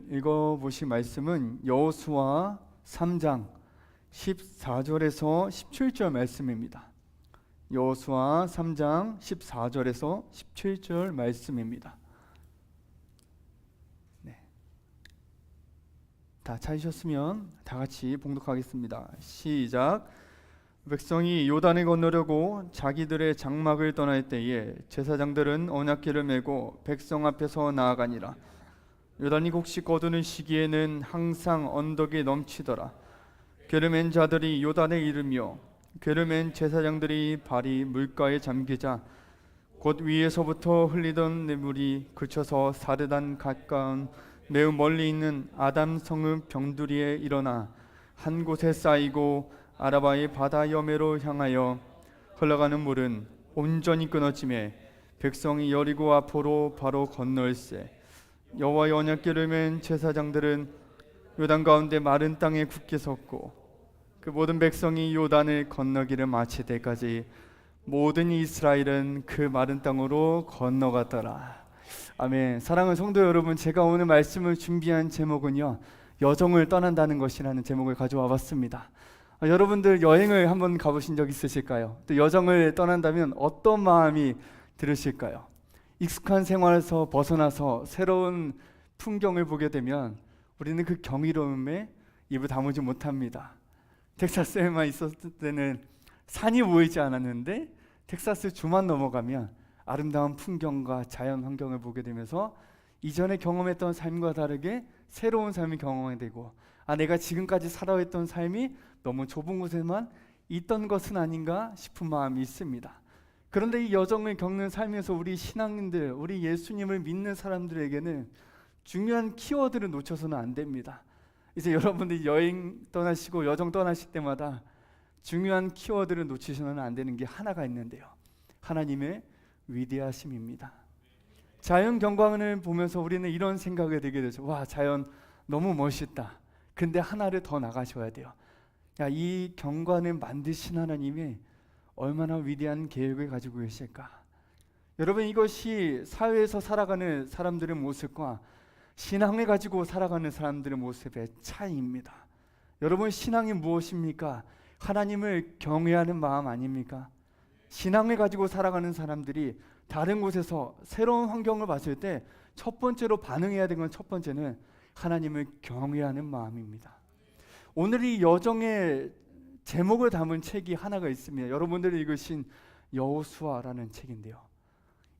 읽어보실 말씀은 여호수아 3장 14절에서 17절 말씀입니다. 여호수아 3장 14절에서 17절 말씀입니다. 네. 다 찾으셨으면 다 같이 봉독하겠습니다. 시작. 백성이 요단을 건너려고 자기들의 장막을 떠날 때에 제사장들은 언약궤를 메고 백성 앞에서 나아가니라. 요단이 곡식 거두는 시기에는 항상 언덕이 넘치더라. 궤를 맨 자들이 요단에 이르며 궤를 맨 제사장들이 발이 물가에 잠기자 곧 위에서부터 흘리던 뇌물이 그쳐서 사르단 가까운 매우 멀리 있는 아담 성읍 병두리에 일어나 한 곳에 쌓이고 아라바의 바다 여매로 향하여 흘러가는 물은 온전히 끊어지매 백성이 여리고 앞으로 바로 건널세. 여호와의 언약궤를 맨 제사장들은 요단 가운데 마른 땅에 굳게 섰고 그 모든 백성이 요단을 건너기를 마칠 때까지 모든 이스라엘은 그 마른 땅으로 건너갔더라. 아멘. 사랑하는 성도 여러분, 제가 오늘 말씀을 준비한 제목은요, 여정을 떠난다는 것이라는 제목을 가져와 봤습니다. 여러분들 여행을 한번 가보신 적 있으실까요? 또 여정을 떠난다면 어떤 마음이 들으실까요? 익숙한 생활에서 벗어나서 새로운 풍경을 보게 되면 우리는 그 경이로움에 입을 다물지 못합니다. 텍사스에만 있었을 때는 산이 보이지 않았는데 텍사스 주만 넘어가면 아름다운 풍경과 자연 환경을 보게 되면서 이전에 경험했던 삶과 다르게 새로운 삶을 경험하게 되고, 내가 지금까지 살아왔던 삶이 너무 좁은 곳에만 있던 것은 아닌가 싶은 마음이 있습니다. 그런데 이 여정을 겪는 삶에서 우리 신앙인들, 우리 예수님을 믿는 사람들에게는 중요한 키워드를 놓쳐서는 안 됩니다. 이제 여러분들이 여행 떠나시고 여정 떠나실 때마다 중요한 키워드를 놓치셔서는 안 되는 게 하나가 있는데요, 하나님의 위대하심입니다. 자연 경관을 보면서 우리는 이런 생각이 들게 되죠. 와, 자연 너무 멋있다. 근데 하나를 더 나가셔야 돼요. 이 경관을 만드신 하나님이 얼마나 위대한 계획을 가지고 계실까. 여러분, 이것이 사회에서 살아가는 사람들의 모습과 신앙을 가지고 살아가는 사람들의 모습의 차이입니다. 여러분, 신앙이 무엇입니까? 하나님을 경외하는 마음 아닙니까? 신앙을 가지고 살아가는 사람들이 다른 곳에서 새로운 환경을 봤을 때 첫 번째로 반응해야 되는 건, 첫 번째는 하나님을 경외하는 마음입니다. 오늘 이 여정의 제목을 담은 책이 하나가 있습니다. 여러분들이 읽으신 여호수아라는 책인데요,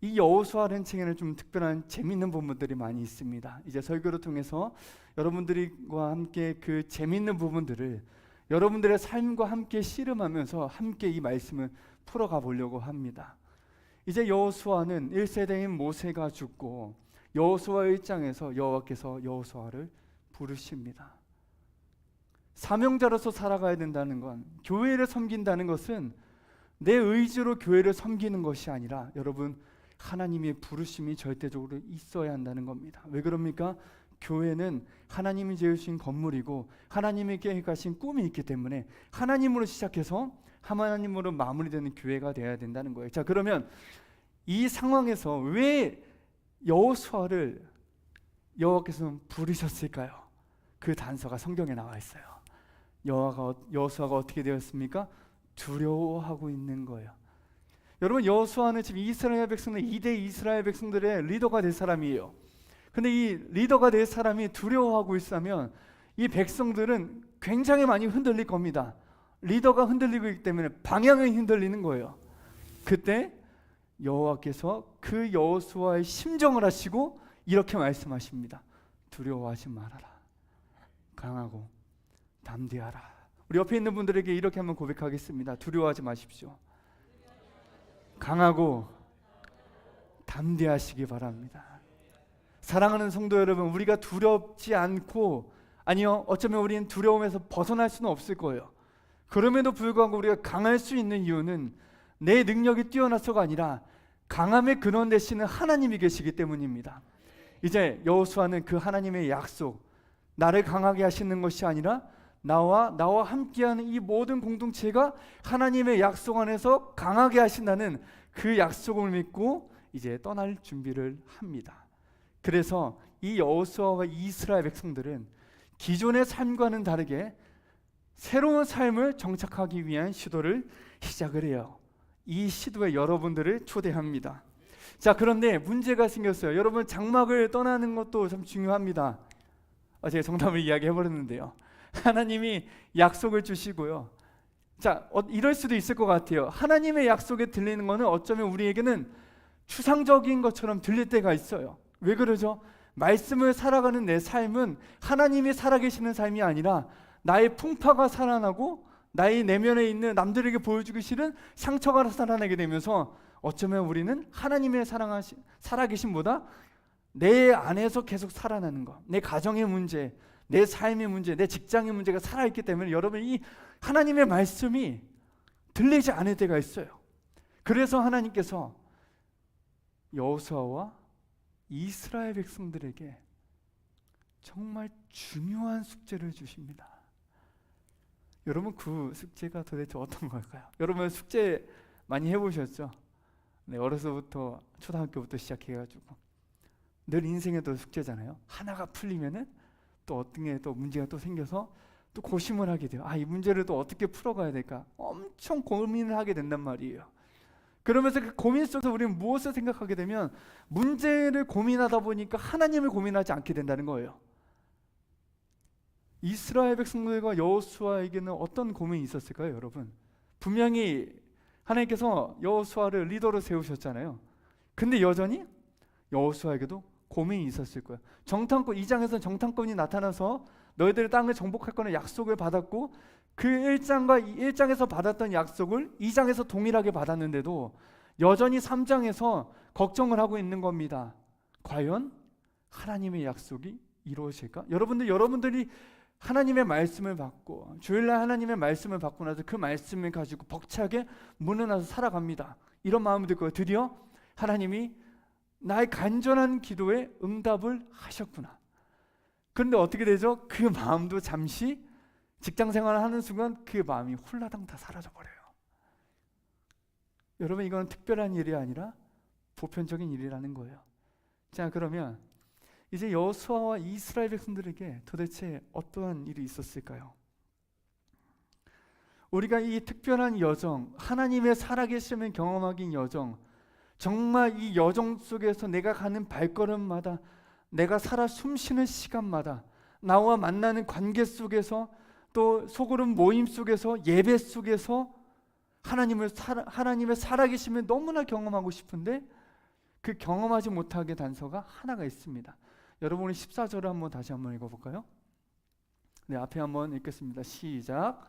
이 여호수아라는 책에는 좀 특별한 재미있는 부분들이 많이 있습니다. 이제 설교를 통해서 여러분들과 함께 그 재미있는 부분들을 여러분들의 삶과 함께 씨름하면서 함께 이 말씀을 풀어가 보려고 합니다. 이제 여호수아는 1세대인 모세가 죽고 여호수아의 입장에서 여호와께서 여호수아를 부르십니다. 사명자로서 살아가야 된다는 건, 교회를 섬긴다는 것은 내 의지로 교회를 섬기는 것이 아니라 여러분, 하나님의 부르심이 절대적으로 있어야 한다는 겁니다. 왜 그럽니까? 교회는 하나님이 지으신 건물이고 하나님이 계획하신 꿈이 있기 때문에 하나님으로 시작해서 하나님으로 마무리되는 교회가 되어야 된다는 거예요. 자, 그러면 이 상황에서 왜 여호수아를 여호와께서 부르셨을까요? 그 단서가 성경에 나와 있어요. 여호수아가 어떻게 되었습니까? 두려워하고 있는 거예요. 여러분, 여호수아는 지금 이스라엘 백성들, 2대 이스라엘 백성들의 리더가 될 사람이에요. 근데 이 리더가 될 사람이 두려워하고 있으면 이 백성들은 굉장히 많이 흔들릴 겁니다. 리더가 흔들리고 있기 때문에 방향이 흔들리는 거예요. 그때 여호와께서 그 여호수아의 심정을 하시고 이렇게 말씀하십니다. 두려워하지 말아라. 강하고 담대하라. 우리 옆에 있는 분들에게 이렇게 한번 고백하겠습니다. 두려워하지 마십시오. 강하고 담대하시기 바랍니다. 사랑하는 성도 여러분, 우리가 두렵지 않고, 아니요, 어쩌면 우리는 두려움에서 벗어날 수는 없을 거예요. 그럼에도 불구하고 우리가 강할 수 있는 이유는 내 능력이 뛰어나서가 아니라 강함의 근원 되시는 하나님이 계시기 때문입니다. 이제 여호수아는 그 하나님의 약속, 나를 강하게 하시는 것이 아니라 나와 함께하는 이 모든 공동체가 하나님의 약속 안에서 강하게 하신다는 그 약속을 믿고 이제 떠날 준비를 합니다. 그래서 이 여호수아와 이스라엘 백성들은 기존의 삶과는 다르게 새로운 삶을 정착하기 위한 시도를 시작을 해요. 이 시도에 여러분들을 초대합니다. 자, 그런데 문제가 생겼어요. 여러분, 장막을 떠나는 것도 참 중요합니다. 제가 정답을 이야기해버렸는데요. 하나님이 약속을 주시고요. 자, 이럴 수도 있을 것 같아요. 하나님의 약속에 들리는 것은 어쩌면 우리에게는 추상적인 것처럼 들릴 때가 있어요. 왜 그러죠? 말씀을 살아가는 내 삶은 하나님이 살아계시는 삶이 아니라 나의 풍파가 살아나고 나의 내면에 있는 남들에게 보여주기 싫은 상처가 살아나게 되면서 어쩌면 우리는 하나님의 살아계심보다 내 안에서 계속 살아나는 것, 내 가정의 문제, 내 삶의 문제, 내 직장의 문제가 살아있기 때문에 여러분, 이 하나님의 말씀이 들리지 않을 때가 있어요. 그래서 하나님께서 여호수아와 이스라엘 백성들에게 정말 중요한 숙제를 주십니다. 여러분, 그 숙제가 도대체 어떤 걸까요? 여러분, 숙제 많이 해보셨죠? 네, 어려서부터 초등학교부터 시작해가지고 늘 인생에도 숙제잖아요. 하나가 풀리면은 또 어떤 게 또 문제가 또 생겨서 또 고심을 하게 돼요. 이 문제를 또 어떻게 풀어가야 될까? 엄청 고민을 하게 된단 말이에요. 그러면서 그 고민 속에서 우리는 무엇을 생각하게 되면 문제를 고민하다 보니까 하나님을 고민하지 않게 된다는 거예요. 이스라엘 백성들과 여호수아에게는 어떤 고민이 있었을까요, 여러분? 분명히 하나님께서 여호수아를 리더로 세우셨잖아요. 근데 여전히 여호수아에게도 고민이 있었을 거예요. 정탐권, 2장에서 정탐권이 나타나서 너희들의 땅을 정복할 거는 약속을 받았고, 그 1장에서 받았던 약속을 2장에서 동일하게 받았는데도 여전히 3장에서 걱정을 하고 있는 겁니다. 과연 하나님의 약속이 이루어질까? 여러분들이 하나님의 말씀을 받고 주일날 하나님의 말씀을 받고 나서 그 말씀을 가지고 벅차게 문을 살아갑니다. 이런 마음이 들 거예요. 드디어 하나님이 나의 간절한 기도에 응답을 하셨구나. 그런데 어떻게 되죠? 그 마음도 잠시 직장 생활을 하는 순간 그 마음이 홀라당 다 사라져버려요. 여러분, 이건 특별한 일이 아니라 보편적인 일이라는 거예요. 자, 그러면 이제 여호수아와 이스라엘 백성들에게 도대체 어떠한 일이 있었을까요? 우리가 이 특별한 여정, 하나님의 살아계심을 경험하긴 여정, 정말 이 여정 속에서 내가 가는 발걸음마다, 내가 살아 숨쉬는 시간마다, 나와 만나는 관계 속에서, 또 소그룹 모임 속에서, 예배 속에서 하나님의 살아계심을 너무나 경험하고 싶은데 그 경험하지 못하게 단서가 하나가 있습니다. 여러분, 우리 14절을 한번 다시 한번 읽어볼까요? 네, 앞에 한번 읽겠습니다. 시작.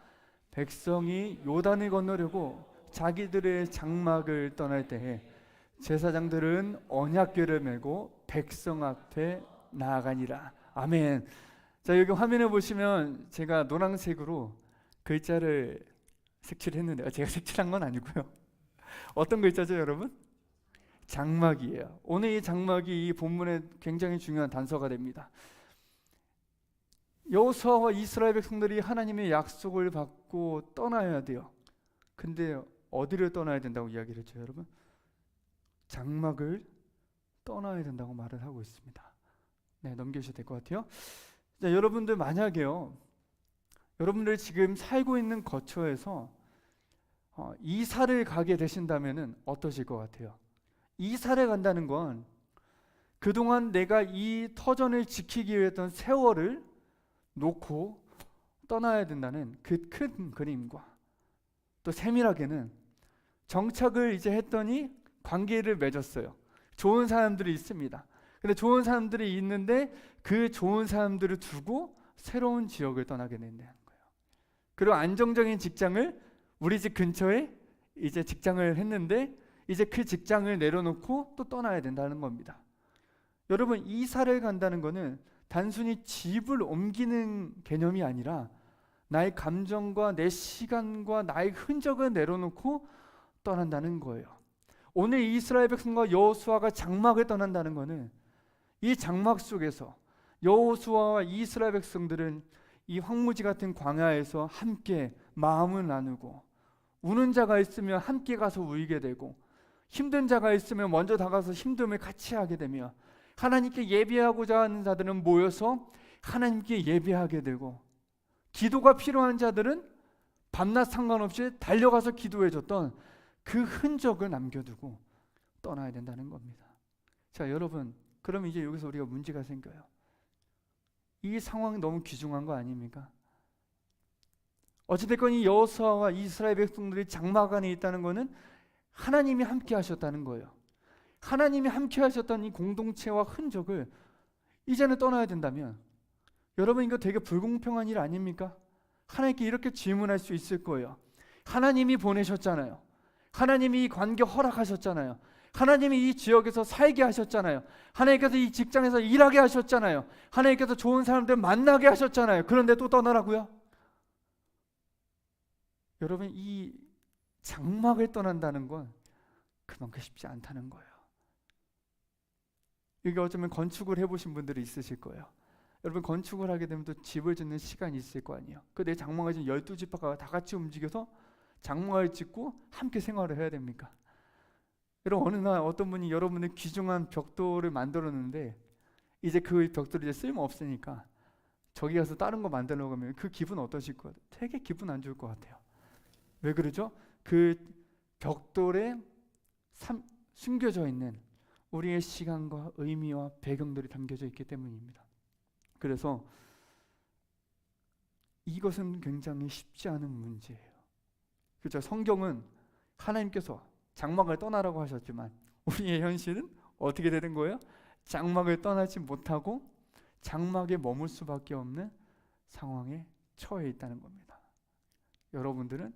백성이 요단을 건너려고 자기들의 장막을 떠날 때에 제사장들은 언약궤를 메고 백성 앞에 나아가니라. 아멘. 자, 여기 화면에 보시면 제가 노란색으로 글자를 색칠했는데요. 제가 색칠한 건 아니고요. 어떤 글자죠, 여러분? 장막이에요. 오늘 이 장막이 이 본문에 굉장히 중요한 단서가 됩니다. 여호수아와 이스라엘 백성들이 하나님의 약속을 받고 떠나야 돼요. 근데 어디를 떠나야 된다고 이야기를 했죠, 여러분? 장막을 떠나야 된다고 말을 하고 있습니다. 네, 넘기셔도 될 것 같아요. 자, 여러분들 만약에요, 여러분들 지금 살고 있는 거처에서 이사를 가게 되신다면은 어떠실 것 같아요? 이사를 간다는 건 그동안 내가 이 터전을 지키기 위해 했던 세월을 놓고 떠나야 된다는 그 큰 그림과, 또 세밀하게는 정착을 이제 했더니 관계를 맺었어요. 좋은 사람들이 있습니다. 근데 좋은 사람들이 있는데 그 좋은 사람들을 두고 새로운 지역을 떠나게 된다는 거예요. 그리고 안정적인 직장을, 우리 집 근처에 이제 직장을 했는데 이제 그 직장을 내려놓고 또 떠나야 된다는 겁니다. 여러분, 이사를 간다는 거는 단순히 집을 옮기는 개념이 아니라 나의 감정과 내 시간과 나의 흔적을 내려놓고 떠난다는 거예요. 오늘 이스라엘 백성과 여호수아가 장막을 떠난다는 것은 이 장막 속에서 여호수아와 이스라엘 백성들은 이 황무지 같은 광야에서 함께 마음을 나누고, 우는 자가 있으면 함께 가서 울게 되고, 힘든 자가 있으면 먼저 다가서 힘듦을 같이 하게 되며, 하나님께 예배하고자 하는 자들은 모여서 하나님께 예배하게 되고, 기도가 필요한 자들은 밤낮 상관없이 달려가서 기도해줬던 그 흔적을 남겨두고 떠나야 된다는 겁니다. 자, 여러분, 그럼 이제 여기서 우리가 문제가 생겨요. 이 상황이 너무 귀중한 거 아닙니까? 어찌됐건 이 여호수아와 이스라엘 백성들이 장막 안에 있다는 것은 하나님이 함께 하셨다는 거예요. 하나님이 함께 하셨던 이 공동체와 흔적을 이제는 떠나야 된다면, 여러분, 이거 되게 불공평한 일 아닙니까? 하나님께 이렇게 질문할 수 있을 거예요. 하나님이 보내셨잖아요. 하나님이 이 관계 허락하셨잖아요. 하나님이 이 지역에서 살게 하셨잖아요. 하나님께서 이 직장에서 일하게 하셨잖아요. 하나님께서 좋은 사람들 만나게 하셨잖아요. 그런데 또 떠나라고요? 여러분, 이 장막을 떠난다는 건 그만큼 쉽지 않다는 거예요. 이게 어쩌면 건축을 해보신 분들이 있으실 거예요. 여러분, 건축을 하게 되면 또 집을 짓는 시간이 있을 거 아니에요. 그 내 장막을 지금 12집화가 다 같이 움직여서 장막을 짓고 함께 생활을 해야 됩니까? 여러분, 어느 날 어떤 분이 여러분의 귀중한 벽돌을 만들었는데 이제 그 벽돌이 이제 쓸모 없으니까 저기 가서 다른 거 만들려고 하면 그 기분 어떠실 것 같아요? 되게 기분 안 좋을 것 같아요. 왜 그러죠? 그 벽돌에 숨겨져 있는 우리의 시간과 의미와 배경들이 담겨져 있기 때문입니다. 그래서 이것은 굉장히 쉽지 않은 문제예요. 그렇죠? 성경은 하나님께서 장막을 떠나라고 하셨지만 우리의 현실은 어떻게 되는 거예요? 장막을 떠나지 못하고 장막에 머물 수밖에 없는 상황에 처해 있다는 겁니다. 여러분들은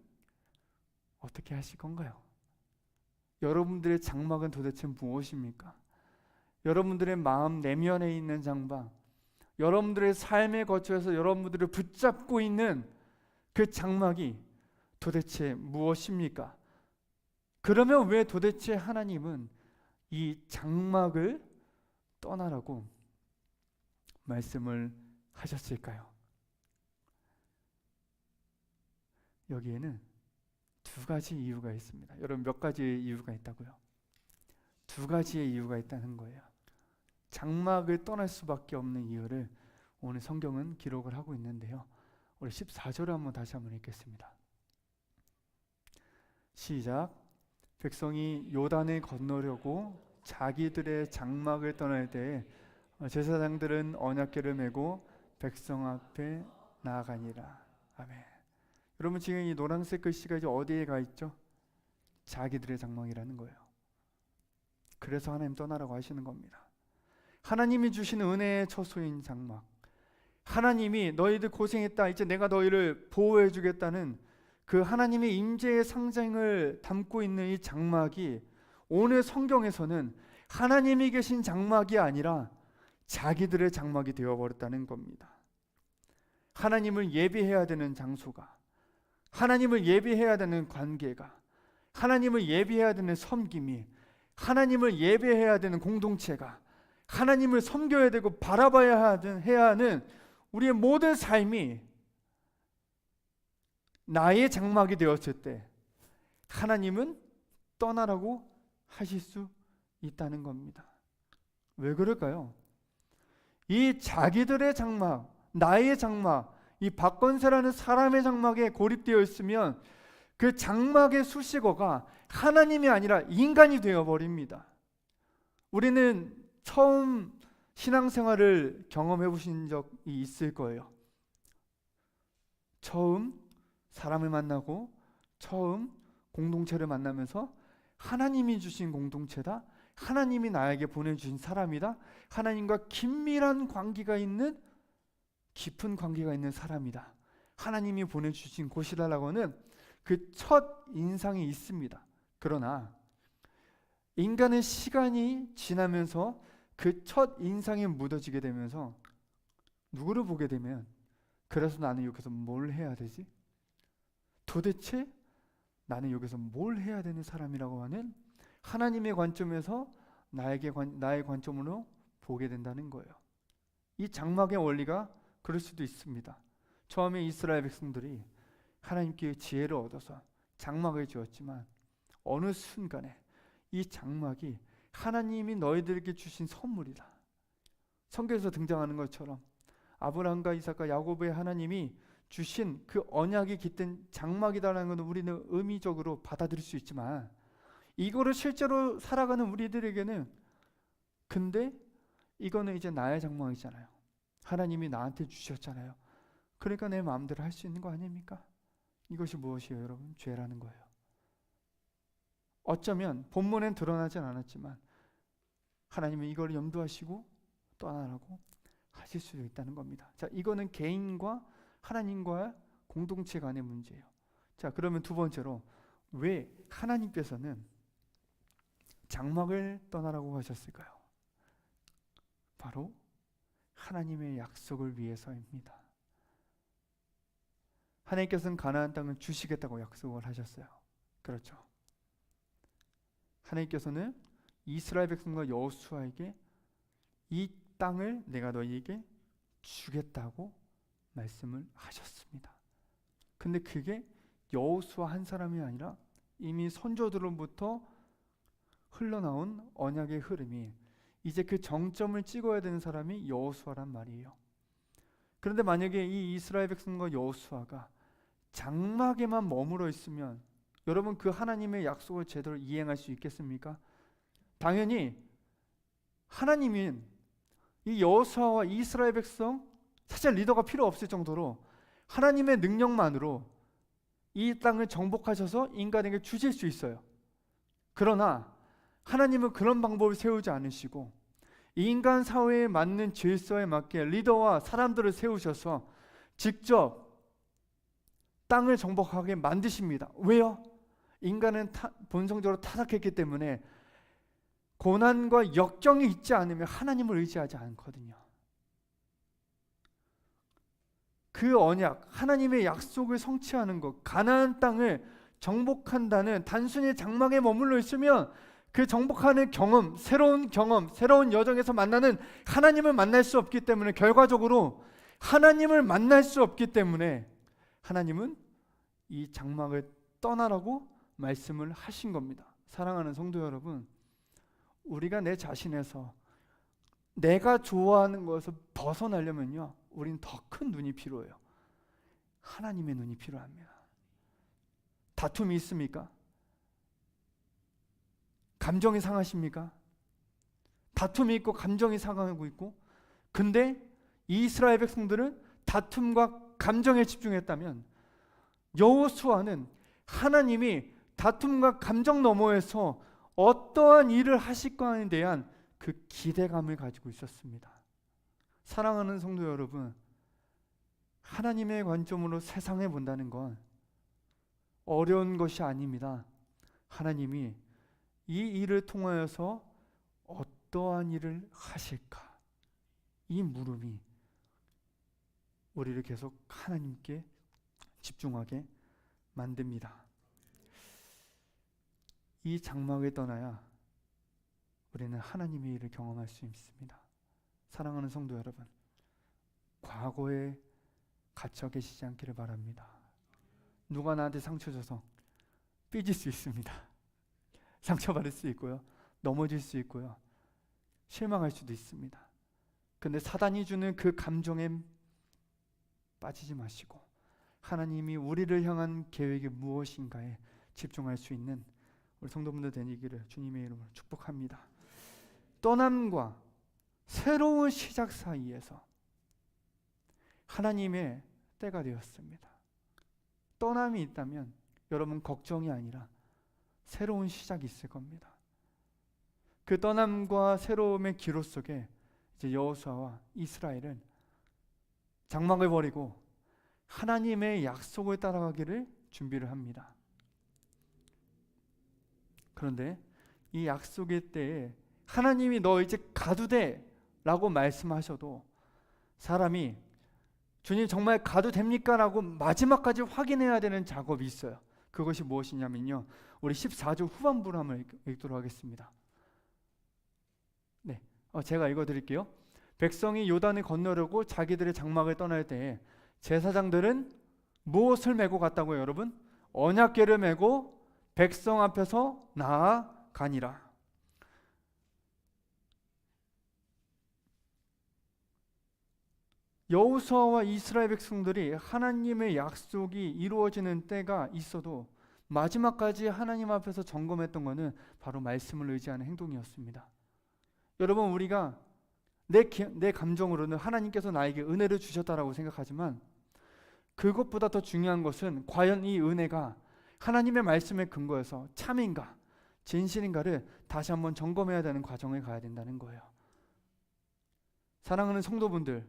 어떻게 하실 건가요? 여러분들의 장막은 도대체 무엇입니까? 여러분들의 마음 내면에 있는 장막, 여러분들의 삶의 거처에서 여러분들을 붙잡고 있는 그 장막이 도대체 무엇입니까? 그러면 왜 도대체 하나님은 이 장막을 떠나라고 말씀을 하셨을까요? 여기에는 두 가지 이유가 있습니다. 여러분, 몇 가지의 이유가 있다고요? 두 가지의 이유가 있다는 거예요. 장막을 떠날 수밖에 없는 이유를 오늘 성경은 기록을 하고 있는데요. 우리 14절을 한번 다시 한번 읽겠습니다. 시작. 백성이 요단을 건너려고 자기들의 장막을 떠날 때에 제사장들은 언약궤를 메고 백성 앞에 나아가니라. 아멘. 여러분, 지금 이 노란색 글씨가 이제 어디에 가 있죠? 자기들의 장막이라는 거예요. 그래서 하나님 떠나라고 하시는 겁니다. 하나님이 주신 은혜의 처소인 장막, 하나님이 너희들 고생했다, 이제 내가 너희를 보호해 주겠다는 그 하나님의 임재의 상징을 담고 있는 이 장막이 오늘 성경에서는 하나님이 계신 장막이 아니라 자기들의 장막이 되어버렸다는 겁니다. 하나님을 예배해야 되는 장소가, 하나님을 예배해야 되는 관계가, 하나님을 예배해야 되는 섬김이, 하나님을 예배해야 되는 공동체가, 하나님을 섬겨야 되고 바라봐야 해야 하는 우리의 모든 삶이 나의 장막이 되었을 때 하나님은 떠나라고 하실 수 있다는 겁니다. 왜 그럴까요? 이 자기들의 장막, 나의 장막, 이 박건세라는 사람의 장막에 고립되어 있으면 그 장막의 수식어가 하나님이 아니라 인간이 되어버립니다. 우리는 처음 신앙생활을 경험해 보신 적이 있을 거예요. 처음 사람을 만나고 처음 공동체를 만나면서 하나님이 주신 공동체다, 하나님이 나에게 보내주신 사람이다, 하나님과 긴밀한 관계가 있는, 깊은 관계가 있는 사람이다, 하나님이 보내주신 곳이라고 하는 그 첫 인상이 있습니다. 그러나 인간의 시간이 지나면서 그 첫 인상이 묻어지게 되면서 누구를 보게 되면, 그래서 나는 여기서 뭘 해야 되지? 도대체 나는 여기서 뭘 해야 되는 사람이라고 하는 하나님의 관점에서 나의 관점으로 보게 된다는 거예요. 이 장막의 원리가 그럴 수도 있습니다. 처음에 이스라엘 백성들이 하나님께 지혜를 얻어서 장막을 지었지만 어느 순간에 이 장막이 하나님이 너희들에게 주신 선물이다, 성경에서 등장하는 것처럼 아브라함과 이삭과 야곱의 하나님이 주신 그 언약이 깃든 장막이다라는 것은 우리는 의미적으로 받아들일 수 있지만, 이거를 실제로 살아가는 우리들에게는 근데 이거는 이제 나의 장막이잖아요. 하나님이 나한테 주셨잖아요. 그러니까 내 마음대로 할 수 있는 거 아닙니까? 이것이 무엇이에요, 여러분? 죄라는 거예요. 어쩌면 본문엔 드러나진 않았지만 하나님은 이걸 염두하시고 떠나라고 하실 수도 있다는 겁니다. 자, 이거는 개인과 하나님과 공동체 간의 문제예요. 자, 그러면 두 번째로, 왜 하나님께서는 장막을 떠나라고 하셨을까요? 바로 하나님의 약속을 위해서입니다. 하나님께서는 가나안 땅을 주시겠다고 약속을 하셨어요. 그렇죠. 하나님께서는 이스라엘 백성과 여호수아에게 이 땅을 내가 너희에게 주겠다고 말씀을 하셨습니다. 근데 그게 여호수아 한 사람이 아니라 이미 선조들로부터 흘러나온 언약의 흐름이 이제 그 정점을 찍어야 되는 사람이 여호수아란 말이에요. 그런데 만약에 이 이스라엘 백성과 여호수아가 장막에만 머물러 있으면 여러분 그 하나님의 약속을 제대로 이행할 수 있겠습니까? 당연히 하나님은 이 여호수아와 이스라엘 백성 사실 리더가 필요 없을 정도로 하나님의 능력만으로 이 땅을 정복하셔서 인간에게 주실 수 있어요. 그러나 하나님은 그런 방법을 세우지 않으시고 인간 사회에 맞는 질서에 맞게 리더와 사람들을 세우셔서 직접 땅을 정복하게 만드십니다. 왜요? 인간은 본성적으로 타락했기 때문에 고난과 역경이 있지 않으면 하나님을 의지하지 않거든요. 그 언약, 하나님의 약속을 성취하는 것, 가나안 땅을 정복한다는 단순히 장막에 머물러 있으면 그 정복하는 경험, 새로운 여정에서 만나는 하나님을 만날 수 없기 때문에, 결과적으로 하나님을 만날 수 없기 때문에 하나님은 이 장막을 떠나라고 말씀을 하신 겁니다. 사랑하는 성도 여러분, 우리가 내 자신에서 내가 좋아하는 것을 벗어나려면요, 우린 더 큰 눈이 필요해요. 하나님의 눈이 필요합니다. 다툼이 있습니까? 감정이 상하십니까? 다툼이 있고 감정이 상하고 있고, 근데 이스라엘 백성들은 다툼과 감정에 집중했다면 여호수아는 하나님이 다툼과 감정 너머에서 어떠한 일을 하실 거에 대한 그 기대감을 가지고 있었습니다. 사랑하는 성도 여러분, 하나님의 관점으로 세상을 본다는 건 어려운 것이 아닙니다. 하나님이 이 일을 통하여서 어떠한 일을 하실까? 이 물음이 우리를 계속 하나님께 집중하게 만듭니다. 이 장막을 떠나야 우리는 하나님의 일을 경험할 수 있습니다. 사랑하는 성도 여러분, 과거에 갇혀 계시지 않기를 바랍니다. 누가 나한테 상처 줘서 삐질 수 있습니다. 상처받을 수 있고요, 넘어질 수 있고요, 실망할 수도 있습니다. 근데 사단이 주는 그 감정에 빠지지 마시고 하나님이 우리를 향한 계획이 무엇인가에 집중할 수 있는 우리 성도분들 되기를 주님의 이름으로 축복합니다. 떠남과 새로운 시작 사이에서 하나님의 때가 되었습니다. 떠남이 있다면 여러분 걱정이 아니라 새로운 시작이 있을 겁니다. 그 떠남과 새로움의 기로 속에 이제 여호수아와 이스라엘은 장막을 버리고 하나님의 약속을 따라가기를 준비를 합니다. 그런데 이 약속의 때에 하나님이 너 이제 가도 돼 라고 말씀하셔도 사람이 주님 정말 가도 됩니까? 라고 마지막까지 확인해야 되는 작업이 있어요. 그것이 무엇이냐면요, 우리 14절 후반부를 한번 읽도록 하겠습니다. 네, 제가 읽어드릴게요. 백성이 요단을 건너려고 자기들의 장막을 떠날 때에 제사장들은 무엇을 메고 갔다고요, 여러분? 언약궤를 메고 백성 앞에서 나아가니라. 여호수아와 이스라엘 백성들이 하나님의 약속이 이루어지는 때가 있어도 마지막까지 하나님 앞에서 점검했던 것은 바로 말씀을 의지하는 행동이었습니다. 여러분, 우리가 내 감정으로는 하나님께서 나에게 은혜를 주셨다라고 생각하지만 그것보다 더 중요한 것은 과연 이 은혜가 하나님의 말씀에 근거해서 참인가 진실인가를 다시 한번 점검해야 되는 과정을 가야 된다는 거예요. 사랑하는 성도분들,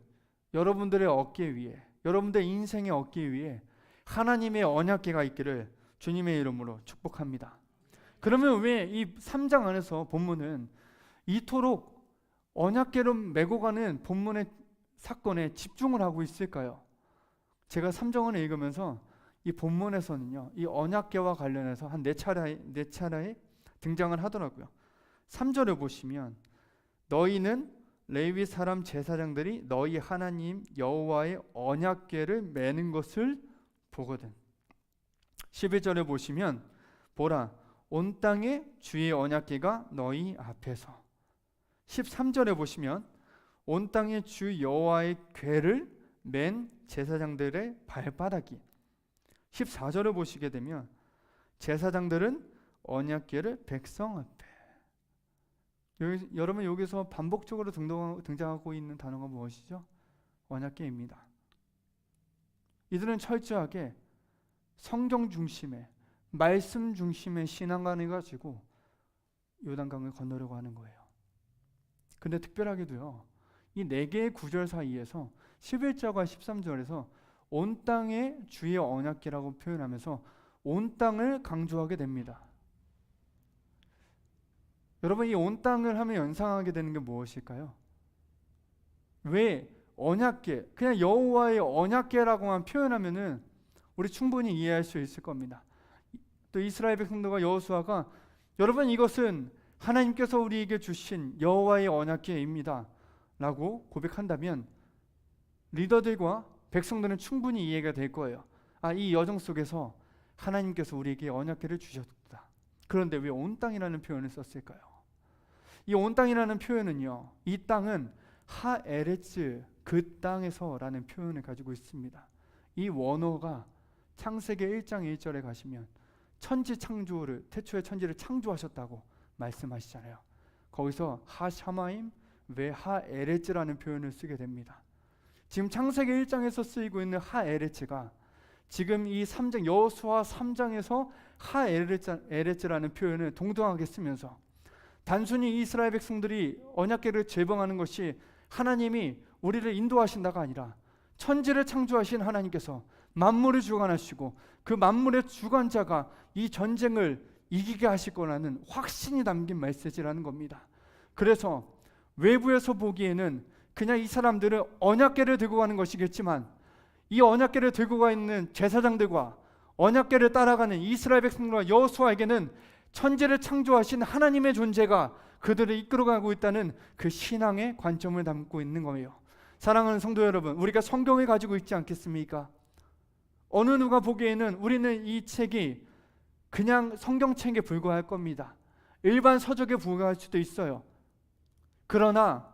여러분들의 얻기 위해, 여러분들의 인생에 얻기 위해 하나님의 언약궤가 있기를 주님의 이름으로 축복합니다. 그러면 왜 이 3장 안에서 본문은 이토록 언약궤로 메고 가는 본문의 사건에 집중을 하고 있을까요? 제가 3장을 읽으면서 이 본문에서는요, 이 언약궤와 관련해서 한 4차례 등장을 하더라고요. 3절을 보시면 너희는 레위 사람 제사장들이 너희 하나님 여호와의 언약궤를 매는 것을 보거든. 11절에 보시면 보라 온 땅에 주의 언약궤가 너희 앞에서. 13절에 보시면 온 땅에 주 여호와의 궤를 맨 제사장들의 발바닥이. 14절을 보시게 되면 제사장들은 언약궤를 백성 앞에. 여러분, 여기서 반복적으로 등장하고 있는 단어가 무엇이죠? 언약궤입니다. 이들은 철저하게 성경 중심의, 말씀 중심의 신앙관을 가지고 요단강을 건너려고 하는 거예요. 근데 특별하게도요, 이 4개의 구절 사이에서 11절과 13절에서 온 땅에 주의 언약궤라고 표현하면서 온 땅을 강조하게 됩니다. 여러분, 이 온 땅을 하면 연상하게 되는 게 무엇일까요? 왜 언약궤, 그냥 여호와의 언약궤라고만 표현하면은 우리 충분히 이해할 수 있을 겁니다. 또 이스라엘 백성들과 여호수아가 여러분 이것은 하나님께서 우리에게 주신 여호와의 언약궤입니다 라고 고백한다면 리더들과 백성들은 충분히 이해가 될 거예요. 이 여정 속에서 하나님께서 우리에게 언약궤를 주셨다. 그런데 왜 온 땅이라는 표현을 썼을까요? 이 온 땅이라는 표현은요, 이 땅은 하에레츠, 그 땅에서라는 표현을 가지고 있습니다. 이 원어가 창세기 1장 1절에 가시면 천지 창조를, 태초에 천지를 창조하셨다고 말씀하시잖아요. 거기서 하샤마임 왜 하에레츠라는 표현을 쓰게 됩니다. 지금 창세기 1장에서 쓰이고 있는 하에레츠가 지금 이 3장 여호수아 3장에서 하에레츠라는 표현을 동등하게 쓰면서 단순히 이스라엘 백성들이 언약궤를 제봉하는 것이 하나님이 우리를 인도하신다가 아니라 천지를 창조하신 하나님께서 만물을 주관하시고 그 만물의 주관자가 이 전쟁을 이기게 하실 거라는 확신이 담긴 메시지라는 겁니다. 그래서 외부에서 보기에는 그냥 이 사람들은 언약궤를 들고 가는 것이겠지만 이 언약궤를 들고 가 있는 제사장들과 언약궤를 따라가는 이스라엘 백성들과 여호수아에게는 천지를 창조하신 하나님의 존재가 그들을 이끌어가고 있다는 그 신앙의 관점을 담고 있는 거예요. 사랑하는 성도 여러분, 우리가 성경을 가지고 있지 않겠습니까? 어느 누가 보기에는 우리는 이 책이 그냥 성경책에 불과할 겁니다. 일반 서적에 불과할 수도 있어요. 그러나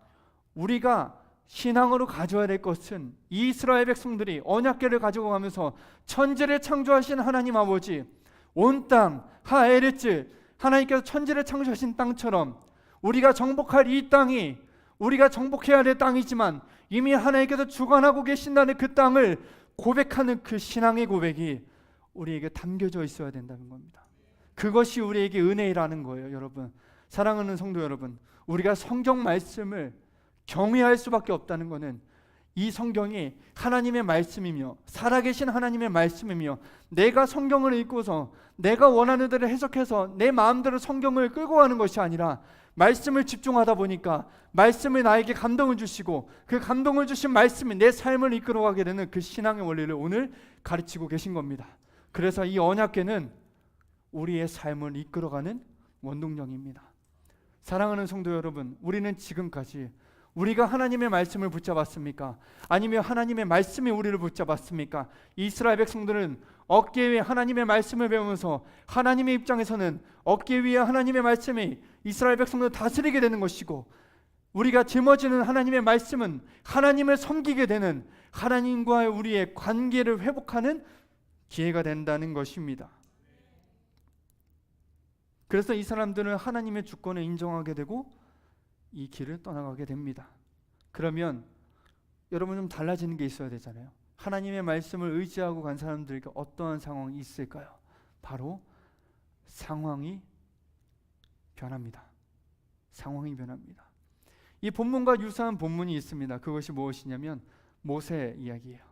우리가 신앙으로 가져야 될 것은 이스라엘 백성들이 언약궤를 가지고 가면서 천지를 창조하신 하나님 아버지, 온 땅, 하에레츠, 하나님께서 천지를 창조하신 땅처럼 우리가 정복할 이 땅이 우리가 정복해야 될 땅이지만 이미 하나님께서 주관하고 계신다는 그 땅을 고백하는 그 신앙의 고백이 우리에게 담겨져 있어야 된다는 겁니다. 그것이 우리에게 은혜라는 거예요. 여러분, 사랑하는 성도 여러분, 우리가 성경 말씀을 경외할 수밖에 없다는 것은 이 성경이 하나님의 말씀이며 살아계신 하나님의 말씀이며 내가 성경을 읽고서 내가 원하는 대로 해석해서 내 마음대로 성경을 끌고 가는 것이 아니라 말씀을 집중하다 보니까 말씀이 나에게 감동을 주시고 그 감동을 주신 말씀이 내 삶을 이끌어가게 되는 그 신앙의 원리를 오늘 가르치고 계신 겁니다. 그래서 이 언약궤는 우리의 삶을 이끌어가는 원동력입니다. 사랑하는 성도 여러분, 우리는 지금까지 우리가 하나님의 말씀을 붙잡았습니까? 아니면 하나님의 말씀이 우리를 붙잡았습니까? 이스라엘 백성들은 어깨 위에 하나님의 말씀을 배우면서 하나님의 입장에서는 어깨 위에 하나님의 말씀이 이스라엘 백성들을 다스리게 되는 것이고 우리가 짊어지는 하나님의 말씀은 하나님을 섬기게 되는, 하나님과 우리의 관계를 회복하는 기회가 된다는 것입니다. 그래서 이 사람들은 하나님의 주권을 인정하게 되고 이 길을 떠나가게 됩니다. 그러면 여러분 좀 달라지는 게 있어야 되잖아요. 하나님의 말씀을 의지하고 간 사람들에게 어떠한 상황이 있을까요? 바로 상황이 변합니다. 상황이 변합니다. 이 본문과 유사한 본문이 있습니다. 그것이 무엇이냐면 모세 이야기예요.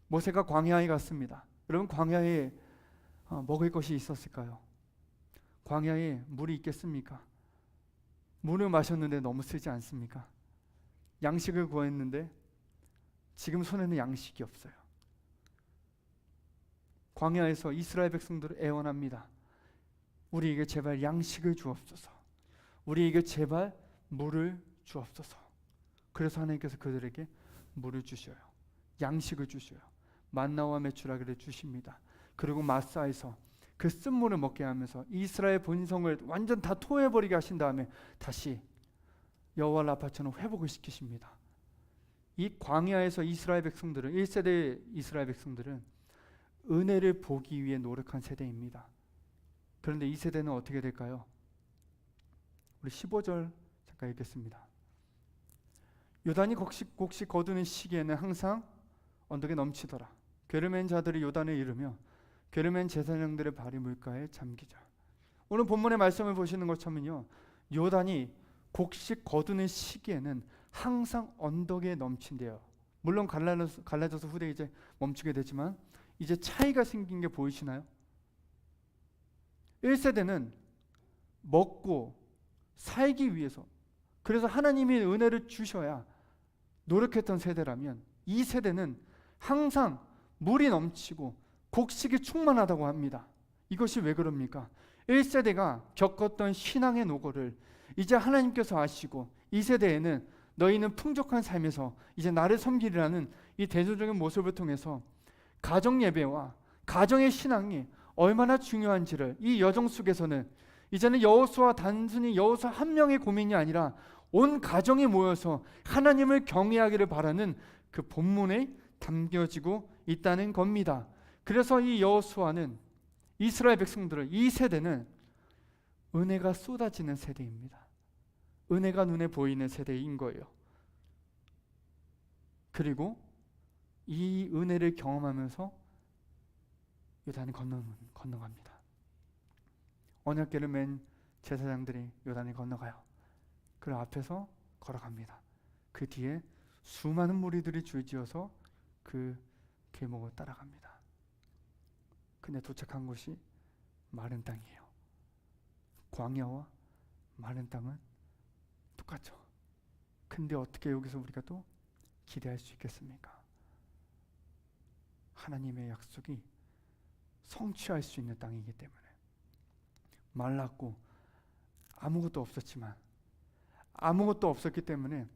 모세가 광야에 갔습니다. 여러분, 광야에 먹을 것이 있었을까요? 광야에 물이 있겠습니까? 물을 마셨는데 너무 쓰지 않습니까? 양식을 구했는데 지금 손에는 양식이 없어요. 광야에서 이스라엘 백성들을 애원합니다. 우리에게 제발 양식을 주옵소서. 우리에게 제발 물을 주옵소서. 그래서 하나님께서 그들에게 물을 주셔요. 양식을 주셔요. 만나와 메추라기를 주십니다. 그리고 마사에서 그 쓴물을 먹게 하면서 이스라엘 본성을 완전 다 토해버리게 하신 다음에 다시 여호와 라파처럼 회복을 시키십니다. 이 광야에서 이스라엘 백성들은, 1세대 이스라엘 백성들은 은혜를 보기 위해 노력한 세대입니다. 그런데 이 세대는 어떻게 될까요? 우리 15절 잠깐 읽겠습니다. 요단이 곡식 거두는 시기에는 항상 언덕에 넘치더라. 괴를 맨 자들이 요단을 이르며 괴를 맨 제사장들의 발이 물가에 잠기자. 오늘 본문의 말씀을 보시는 것처럼요, 요단이 곡식 거두는 시기에는 항상 언덕에 넘친대요. 물론 갈라져서 후대 이제 멈추게 되지만 이제 차이가 생긴 게 보이시나요? 1세대는 먹고 살기 위해서, 그래서 하나님이 은혜를 주셔야 노력했던 세대라면, 이 세대는 항상 물이 넘치고 곡식이 충만하다고 합니다. 이것이 왜 그럽니까? 1세대가 겪었던 신앙의 노고를 이제 하나님께서 아시고, 이 세대에는 너희는 풍족한 삶에서 이제 나를 섬기리라는 이 대조적인 모습을 통해서 가정 예배와 가정의 신앙이 얼마나 중요한지를 이 여정 속에서는 이제는 여호수아, 단순히 여호수아 한 명의 고민이 아니라 온 가정이 모여서 하나님을 경외하기를 바라는 그 본문에 담겨지고 있다는 겁니다. 그래서 이 여호수아는, 이스라엘 백성들을, 이 세대는 은혜가 쏟아지는 세대입니다. 은혜가 눈에 보이는 세대인 거예요. 그리고 이 은혜를 경험하면서 요단을 건너갑니다. 언약궤를 맨 제사장들이 요단을 건너가요. 그 앞에서 걸어갑니다. 그 뒤에 수많은 무리들이 줄지어서 그 계목을 따라갑니다. 근데 도착한 곳이 마른 땅이에요. 광야와 마른 땅은 똑같죠. 근데 어떻게 여기서 우리가 또 기대할 수 있겠습니까? 하나님의 약속이 성취할 수 있는 땅이기 때문에. 말랐고 아무것도 없었지만, 아무것도 없었기 때문에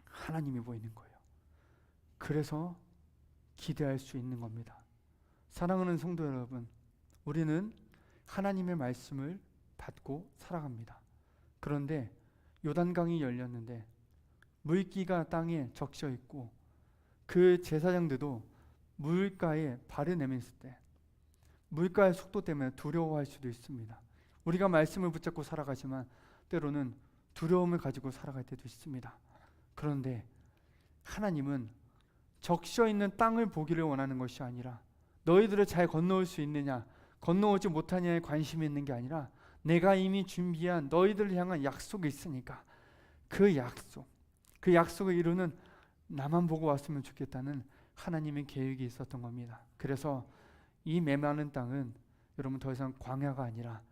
하나님이 보이는 거예요. 그래서 기대할 수 있는 겁니다. 사랑하는 성도 여러분, 우리는 하나님의 말씀을 받고 살아갑니다. 그런데 요단강이 열렸는데 물기가 땅에 적셔 있고 그 제사장들도 물가에 발을 내밀었을 때 물가의 속도 때문에 두려워할 수도 있습니다. 우리가 말씀을 붙잡고 살아가지만 때로는 두려움을 가지고 살아갈 때도 있습니다. 그런데 하나님은 적셔 있는 땅을 보기를 원하는 것이 아니라 너희들을 잘 건너올 수 있느냐, 건너오지 못하냐에 관심이 있는 게 아니라 내가 이미 준비한 너희들을 향한 약속이 있으니까 그 약속을 이루는 나만 보고 왔으면 좋겠다는 하나님의 계획이 있었던 겁니다. 그래서 이 메마른 땅은 여러분 더 이상 광야가 아니라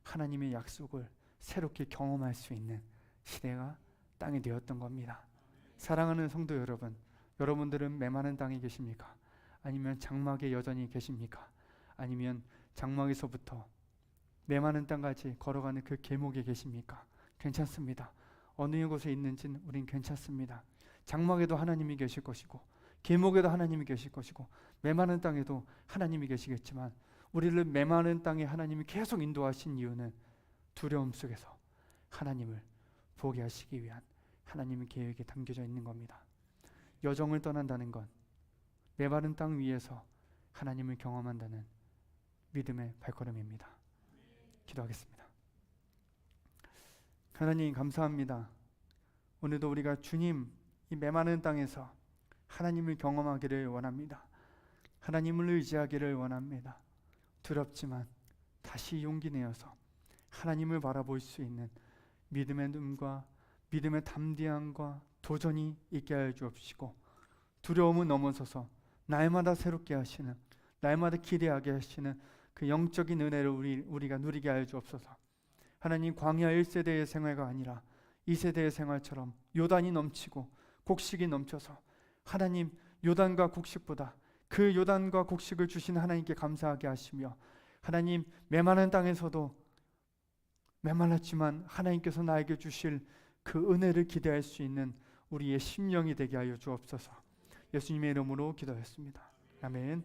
하나님의 약속을 새롭게 경험할 수 있는 시대가 땅이 되었던 겁니다. 사랑하는 성도 여러분, 여러분들은 메마른 땅에 계십니까? 아니면 장막에 여전히 계십니까? 아니면 장막에서부터 메마른 땅까지 걸어가는 그 계목에 계십니까? 괜찮습니다. 어느 곳에 있는지는 우린 괜찮습니다. 장막에도 하나님이 계실 것이고 계목에도 하나님이 계실 것이고 메마른 땅에도 하나님이 계시겠지만 우리를 메마른 땅에 하나님이 계속 인도하신 이유는 두려움 속에서 하나님을 보게 하시기 위한 하나님의 계획에 담겨져 있는 겁니다. 여정을 떠난다는 건 메마른 땅 위에서 하나님을 경험한다는 믿음의 발걸음입니다. 기도하겠습니다. 하나님 감사합니다. 오늘도 우리가 주님 이 메마른 땅에서 하나님을 경험하기를 원합니다. 하나님을 의지하기를 원합니다. 두렵지만 다시 용기 내어서 하나님을 바라볼 수 있는 믿음의 눈과 믿음의 담대함과 도전이 있게 하여 주옵시고, 두려움을 넘어서서 날마다 새롭게 하시는, 날마다 기대하게 하시는 그 영적인 은혜를 우리가 누리게 하여 주옵소서. 하나님, 광야 1세대의 생활가 아니라 2세대의 생활처럼 요단이 넘치고 곡식이 넘쳐서 하나님, 요단과 곡식보다 그 요단과 곡식을 주신 하나님께 감사하게 하시며, 하나님, 메마른 땅에서도 메말랐지만 하나님께서 나에게 주실 그 은혜를 기대할 수 있는 우리의 심령이 되게 하여 주옵소서. 예수님의 이름으로 기도했습니다. 아멘.